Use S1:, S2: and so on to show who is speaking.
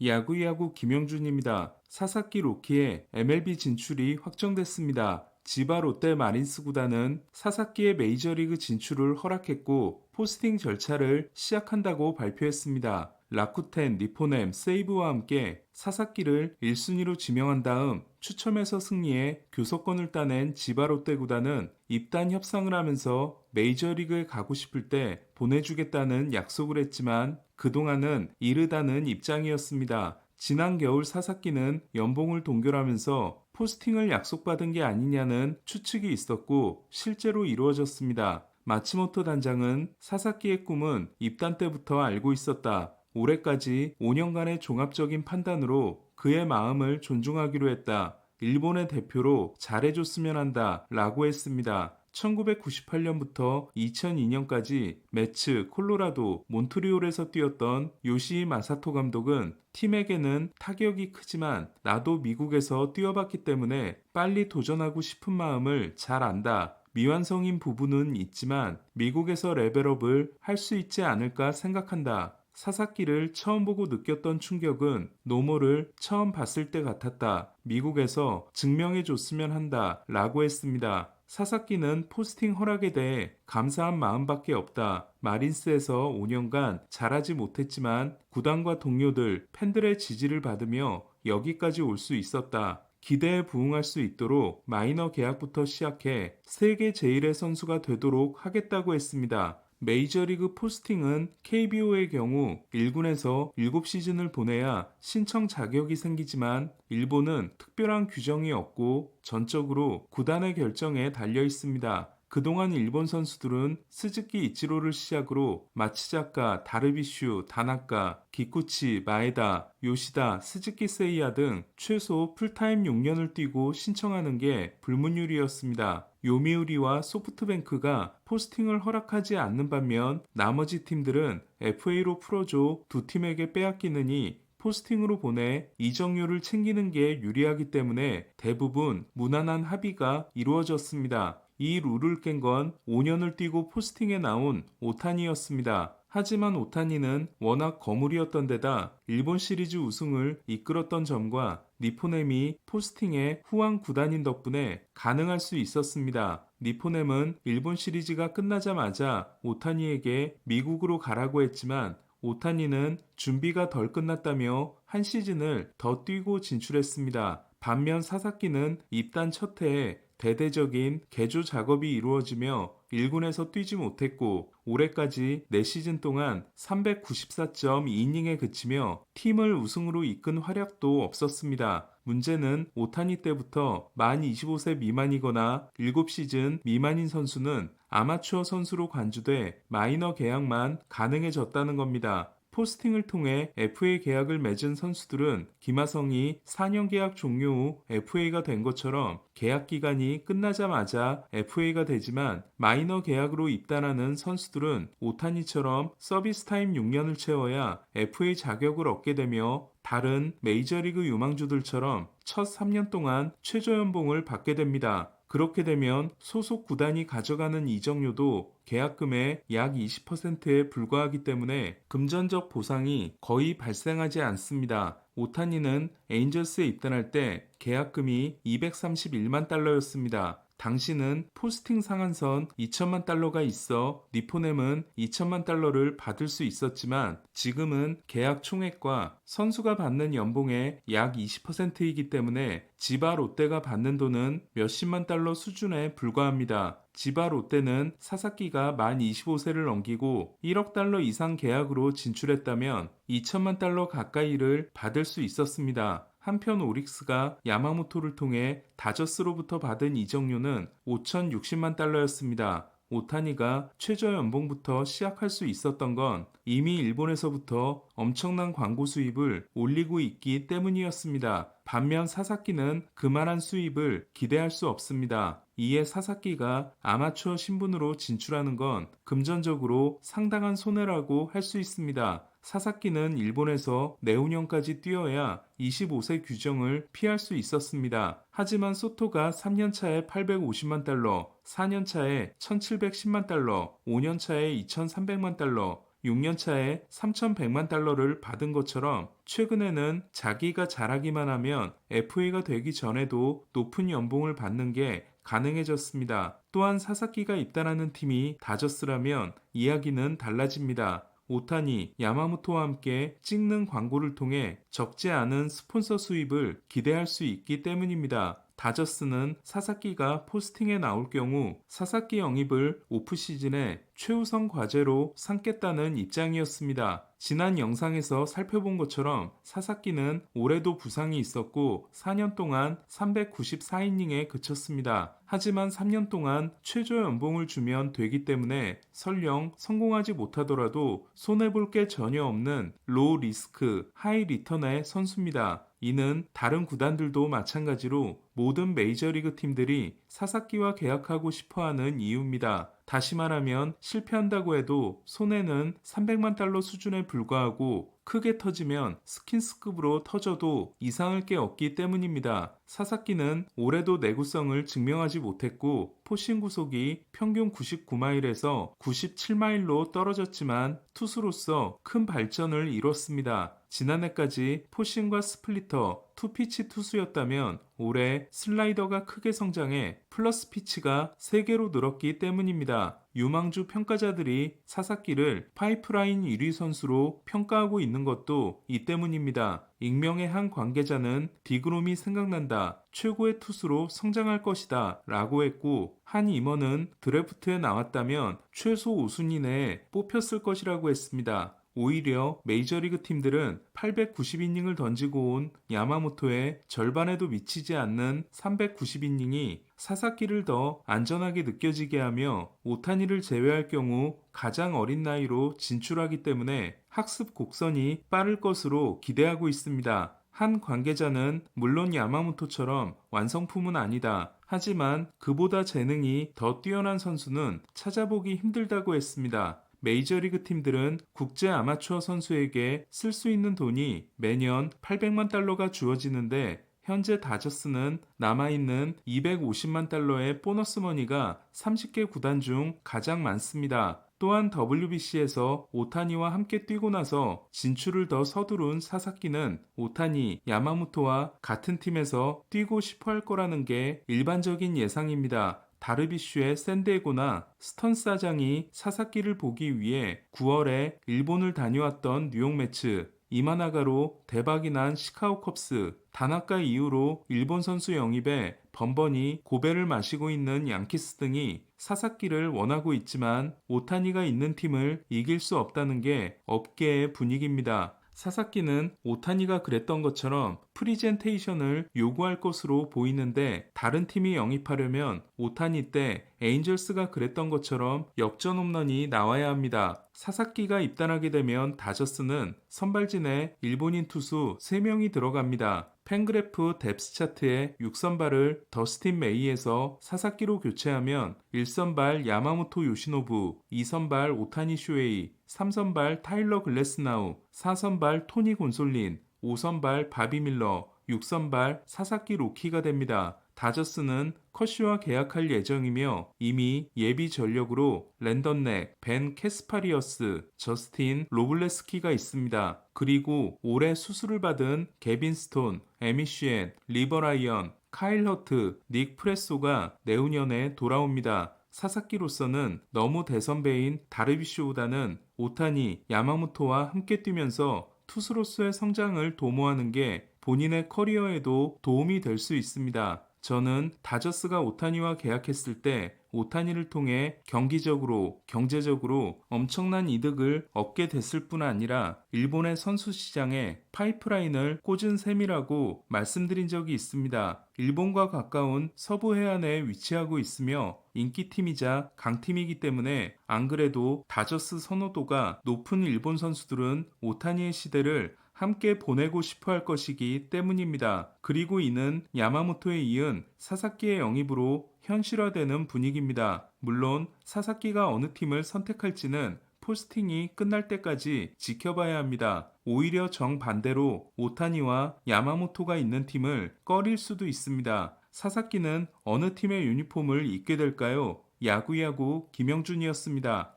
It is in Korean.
S1: 야구야구 김영준입니다. 사사키 로키의 MLB 진출이 확정됐습니다. 지바 롯데 마린스 구단은 사사키의 메이저리그 진출을 허락했고 포스팅 절차를 시작한다고 발표했습니다. 라쿠텐, 니포넴, 세이브와 함께 사사키를 1순위로 지명한 다음 추첨해서 승리해 교섭권을 따낸 지바 롯데 구단은 입단 협상을 하면서 메이저리그에 가고 싶을 때 보내주겠다는 약속을 했지만 그동안은 이르다는 입장이었습니다. 지난 겨울 사사키는 연봉을 동결하면서 포스팅을 약속받은 게 아니냐는 추측이 있었고 실제로 이루어졌습니다. 마츠모토 단장은 사사키의 꿈은 입단 때부터 알고 있었다. 올해까지 5년간의 종합적인 판단으로 그의 마음을 존중하기로 했다. 일본의 대표로 잘해줬으면 한다 라고 했습니다. 1998년부터 2002년까지 매츠, 콜로라도, 몬트리올에서 뛰었던 요시히 마사토 감독은 팀에게는 타격이 크지만 나도 미국에서 뛰어봤기 때문에 빨리 도전하고 싶은 마음을 잘 안다. 미완성인 부분은 있지만 미국에서 레벨업을 할 수 있지 않을까 생각한다. 사사키를 처음 보고 느꼈던 충격은 노모를 처음 봤을 때 같았다. 미국에서 증명해줬으면 한다 라고 했습니다. 사사키는 포스팅 허락에 대해 감사한 마음밖에 없다. 마린스에서 5년간 잘하지 못했지만 구단과 동료들, 팬들의 지지를 받으며 여기까지 올 수 있었다. 기대에 부응할 수 있도록 마이너 계약부터 시작해 세계 제일의 선수가 되도록 하겠다고 했습니다. 메이저리그 포스팅은 KBO의 경우 1군에서 7시즌을 보내야 신청 자격이 생기지만 일본은 특별한 규정이 없고 전적으로 구단의 결정에 달려 있습니다. 그동안 일본 선수들은 스즈키 이치로를 시작으로 마츠자카, 다르비슈, 다나카, 기쿠치, 마에다, 요시다, 스즈키 세이야 등 최소 풀타임 6년을 뛰고 신청하는 게 불문율이었습니다. 요미우리와 소프트뱅크가 포스팅을 허락하지 않는 반면 나머지 팀들은 FA로 풀어줘 두 팀에게 빼앗기느니 포스팅으로 보내 이적료를 챙기는 게 유리하기 때문에 대부분 무난한 합의가 이루어졌습니다. 이 룰을 깬 건 5년을 뛰고 포스팅에 나온 오타니였습니다. 하지만 오타니는 워낙 거물이었던 데다 일본 시리즈 우승을 이끌었던 점과 니포넴이 포스팅의 후한 구단인 덕분에 가능할 수 있었습니다. 니포넴은 일본 시리즈가 끝나자마자 오타니에게 미국으로 가라고 했지만 오타니는 준비가 덜 끝났다며 한 시즌을 더 뛰고 진출했습니다. 반면 사사키는 입단 첫 해에 대대적인 개조 작업이 이루어지며 1군에서 뛰지 못했고 올해까지 4시즌 동안 394.2이닝에 그치며 팀을 우승으로 이끈 활약도 없었습니다. 문제는 오타니 때부터 만 25세 미만이거나 7시즌 미만인 선수는 아마추어 선수로 간주돼 마이너 계약만 가능해졌다는 겁니다. 포스팅을 통해 FA 계약을 맺은 선수들은 김하성이 4년 계약 종료 후 FA가 된 것처럼 계약 기간이 끝나자마자 FA가 되지만 마이너 계약으로 입단하는 선수들은 오타니처럼 서비스 타임 6년을 채워야 FA 자격을 얻게 되며 다른 메이저리그 유망주들처럼 첫 3년 동안 최저 연봉을 받게 됩니다. 그렇게 되면 소속 구단이 가져가는 이적료도 계약금의 약 20%에 불과하기 때문에 금전적 보상이 거의 발생하지 않습니다. 오타니는 에인절스에 입단할 때 계약금이 231만 달러였습니다. 당시는 포스팅 상한선 2천만 달러가 있어 니포넴은 2천만 달러를 받을 수 있었지만 지금은 계약 총액과 선수가 받는 연봉의 약 20%이기 때문에 지바 롯데가 받는 돈은 몇십만 달러 수준에 불과합니다. 지바 롯데는 사사키가 만 25세를 넘기고 1억 달러 이상 계약으로 진출했다면 2천만 달러 가까이를 받을 수 있었습니다. 한편 오릭스가 야마모토를 통해 다저스로부터 받은 이적료는 5,060만 달러였습니다. 오타니가 최저 연봉부터 시작할 수 있었던 건 이미 일본에서부터 엄청난 광고 수입을 올리고 있기 때문이었습니다. 반면 사사키는 그만한 수입을 기대할 수 없습니다. 이에 사사키가 아마추어 신분으로 진출하는 건 금전적으로 상당한 손해라고 할 수 있습니다. 사사키는 일본에서 내후년까지 뛰어야 25세 규정을 피할 수 있었습니다. 하지만 소토가 3년차에 850만 달러, 4년차에 1710만 달러, 5년차에 2300만 달러, 6년 차에 3,100만 달러를 받은 것처럼 최근에는 자기가 잘하기만 하면 FA가 되기 전에도 높은 연봉을 받는 게 가능해졌습니다. 또한 사사키가 입단하는 팀이 다저스라면 이야기는 달라집니다. 오타니, 야마모토와 함께 찍는 광고를 통해 적지 않은 스폰서 수입을 기대할 수 있기 때문입니다. 다저스는 사사키가 포스팅에 나올 경우 사사키 영입을 오프시즌에 최우선 과제로 삼겠다는 입장이었습니다. 지난 영상에서 살펴본 것처럼 사사키는 올해도 부상이 있었고 4년 동안 394이닝에 그쳤습니다. 하지만 3년 동안 최저 연봉을 주면 되기 때문에 설령 성공하지 못하더라도 손해볼 게 전혀 없는 로우 리스크, 하이 리턴의 선수입니다. 이는 다른 구단들도 마찬가지로 모든 메이저리그 팀들이 사사키와 계약하고 싶어하는 이유입니다. 다시 말하면 실패한다고 해도 손해는 300만 달러 수준에 불과하고 크게 터지면 스킨스급으로 터져도 이상할 게 없기 때문입니다. 사사키는 올해도 내구성을 증명하지 못했고 포신 구속이 평균 99마일에서 97마일로 떨어졌지만 투수로서 큰 발전을 이뤘습니다. 지난해까지 포신과 스플리터, 투피치 투수였다면 올해 슬라이더가 크게 성장해 플러스 피치가 3개로 늘었기 때문입니다. 유망주 평가자들이 사사키를 파이프라인 1위 선수로 평가하고 있는 것도 이 때문입니다. 익명의 한 관계자는 디그롬이 생각난다. 최고의 투수로 성장할 것이다. 라고 했고 한 임원은 드래프트에 나왔다면 최소 5순위 내에 뽑혔을 것이라고 했습니다. 오히려 메이저리그 팀들은 890이닝을 던지고 온 야마모토의 절반에도 미치지 않는 390이닝이 사사키를 더 안전하게 느껴지게 하며 오타니를 제외할 경우 가장 어린 나이로 진출하기 때문에 학습 곡선이 빠를 것으로 기대하고 있습니다. 한 관계자는 물론 야마모토처럼 완성품은 아니다. 하지만 그보다 재능이 더 뛰어난 선수는 찾아보기 힘들다고 했습니다. 메이저리그 팀들은 국제 아마추어 선수에게 쓸 수 있는 돈이 매년 800만 달러가 주어지는데 현재 다저스는 남아있는 250만 달러의 보너스 머니가 30개 구단 중 가장 많습니다. 또한 WBC에서 오타니와 함께 뛰고 나서 진출을 더 서두른 사사키는 오타니, 야마모토와 같은 팀에서 뛰고 싶어 할 거라는 게 일반적인 예상입니다. 다르비슈의 샌디에고나 스턴 사장이 사사키를 보기 위해 9월에 일본을 다녀왔던 뉴욕 매츠, 이마나가로 대박이 난 시카고 컵스, 다나카 이후로 일본 선수 영입에 번번이 고배를 마시고 있는 양키스 등이 사사키를 원하고 있지만 오타니가 있는 팀을 이길 수 없다는 게 업계의 분위기입니다. 사사키는 오타니가 그랬던 것처럼 프리젠테이션을 요구할 것으로 보이는데 다른 팀이 영입하려면 오타니 때 에인절스가 그랬던 것처럼 역전 홈런이 나와야 합니다. 사사키가 입단하게 되면 다저스는 선발진에 일본인 투수 3명이 들어갑니다. 팬그래프 뎁스 차트에 6선발을 더스틴 메이에서 사사키로 교체하면 1선발 야마모토 요시노부, 2선발 오타니 쇼헤이, 3선발 타일러 글래스나우, 4선발 토니 곤솔린, 5선발 바비 밀러, 6선발 사사키 로키가 됩니다. 다저스는 커쇼와 계약할 예정이며 이미 예비 전력으로 랜던 넥, 벤 캐스파리어스, 저스틴 로블레스키가 있습니다. 그리고 올해 수술을 받은 게빈 스톤, 에미쉬엔, 리버라이언, 카일 허트, 닉 프레소가 내후년에 돌아옵니다. 사사키로서는 너무 대선배인 다르비슈보다는 오타니, 야마모토와 함께 뛰면서 투수로서의 성장을 도모하는 게 본인의 커리어에도 도움이 될 수 있습니다. 저는 다저스가 오타니와 계약했을 때 오타니를 통해 경기적으로, 경제적으로 엄청난 이득을 얻게 됐을 뿐 아니라 일본의 선수 시장에 파이프라인을 꽂은 셈이라고 말씀드린 적이 있습니다. 일본과 가까운 서부 해안에 위치하고 있으며 인기팀이자 강팀이기 때문에 안 그래도 다저스 선호도가 높은 일본 선수들은 오타니의 시대를 함께 보내고 싶어 할 것이기 때문입니다. 그리고 이는 야마모토에 이은 사사키의 영입으로 현실화되는 분위기입니다. 물론 사사키가 어느 팀을 선택할지는 포스팅이 끝날 때까지 지켜봐야 합니다. 오히려 정반대로 오타니와 야마모토가 있는 팀을 꺼릴 수도 있습니다. 사사키는 어느 팀의 유니폼을 입게 될까요? 야구야구 김영준이었습니다.